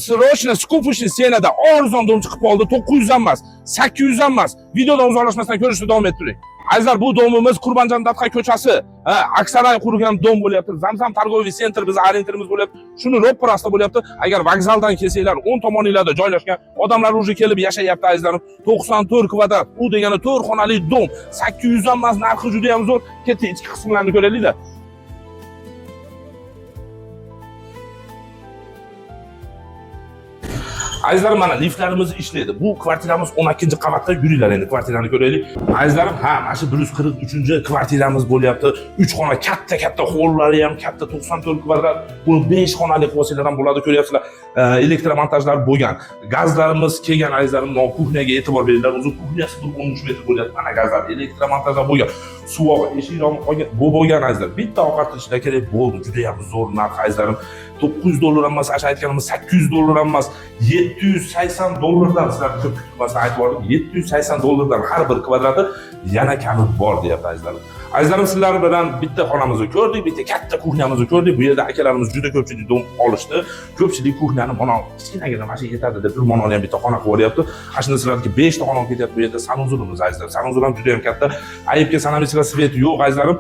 srochno skupishni senada arzon dom chiqib qoldi. 900 dan emas, 800 dan emas. Videodan uzoqlashmasdan ko'rishni davom ettiring. Azizlar, bu domimiz Qurbanjon Dadqa ko'chasi. Aksariyat qurgan dom bo'lyapti. Zamzam targoviy sentr biz orientirimiz bo'lyapti. Shuni ro'parasida bo'lyapti. Agar vokzaldan kelsanglar, 10 tomoninglarda joylashgan odamlar уже kelib yashayapti azizlarim. 94 kvadrat. U degani 4 xonali dom. 800 dan emas, narxi juda ham zo'r. Keting ichki qismlarini ko'raylik-da. Azizlarim, mana liftlarimiz ishlaydi. Bu kvartiramiz 12-qavatda. Yuringlar endi kvartirani ko'raylik. Azizlarim, mana shu 143-kvartiramiz bo'lyapti. 3 xona katta hollari ham katta, 94 kvadrat. Bu 5 xonali qilsalar ham bo'ladi, ko'ryapsizlar. Elektromontajlar bo'lgan. Gazlarimiz kelgan azizlarim, kuxniyaga e'tibor beringlar. O'zi kuxniyasi 13 metr bo'lyapti. Mana gazlar, elektromontajlar bo'lgan. Suv eshiklarni qolgan, bu bo'lgan azizlar. Bitta ovqat qilishlar kerak bo'ldi. Juda ham zo'r narx azizlarim. $900 emas, aşağı aytganimiz $800 emas, $780 sizlarga ko'p kutmasdan aytib bordim. $780 har bir kvadrati yana kami bor deyapti azizlarim. Azizlarim, sizlar bilan bitta xonamizni ko'rdik, bitta katta kuxniyamizni ko'rdik. Bu yerda akalarimiz juda ko'pchilik dom olishdi. Ko'pchilik kuxniyani mana kichkinagina mana shu yetadi deb mana ham bitta xona qilib yuboryapti. Ashunda sizlarga 5 ta xona ketyapti. Bu yerda sanuzulimiz azizlar. Sanuzul ham juda ham katta. Ayibga sanamislar svet yo'q azizlarim.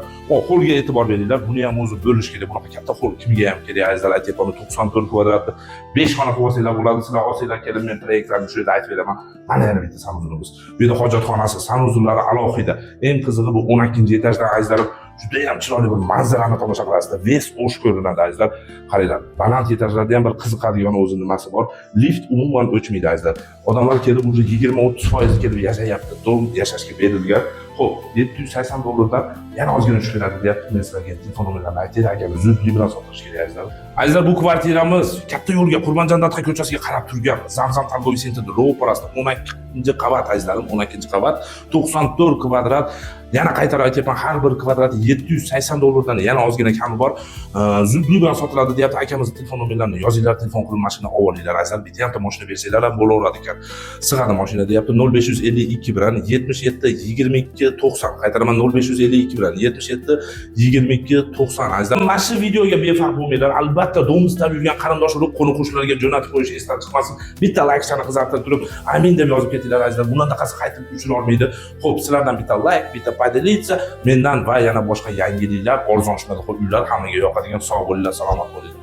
Qo'lga e'tibor beringlar. Buni ham o'zi bo'lish kerak. Bunaqa katta qo'l kimga ham kerak azizlar. Aytayapman, 94 kvadratda 5 xona qilib olsanglar bo'ladi. Sizlar olsanglar kelib men proyektlarni shu yerda aytib beraman. Mana yana bitta sanuzulimiz. Bu yerda hojatxonasi, sanuzullari alohida. Eng qizig'i bu 12-etajda azizlarim. Juda ham chiroyli bir manzarani tomosha qilasizlar. Ves o'sh ko'rinadi azizlar. Qaranglar, baland etajlarda ham bir qiziqadigan o'zi nimasi bor. Lift umuman o'chmaydi azizlar. Odamlar kelib уже 20-30% kelib yashayapti. Dom yashashga berilgan. Xo'p, $780 dan yana ozgina tushiradi deyapti. Men sizlarga telefon nomerlarini aytaylik, agar zudlik bilan sotish kerak azizlar. Azizlar, bu kvartiramiz katta yo'lga Qurbanjon Dadqa ko'chasiga qarab turgan Zamzam targoviy sentrida ro'parasida 12-qavat azizlarim, 12-qavat, 94 kvadrat. Yana qaytarib aytyapman, har bir kvadrati $780 dan yana ozgina kami bor. Zudlik bilan sotiladi deyapti. Akamizning telefon nomerlarini yozinglar, telefon qilib mashina olinglar azizlar. Bitta ham mashina bersanglar ham bo'laveradi ekan. Sig'adi mashina deyapti. 0552 bilan 77 22 90. Qaytaraman, 0552 bilan 77 22 90 azizlar. Mana shu videoga befarq bo'lmanglar. Albatta dom istab yurgan qarindosh urug' qo'ni qo'shnilarga jo'natib qo'yish esdan chiqmasin. Bitta layk chani qizartirib turib, amin deb yozib ketinglar azizlar. Bundan taqasi qaytib tushira olmaydi. Xo'p, sizlardan bitta layk, bitta поделиться. Mendan va yana boshqa yangiliklar, arzon uylar hammaga yoqadigan. Sog' bo'linglar, salomat bo'linglar.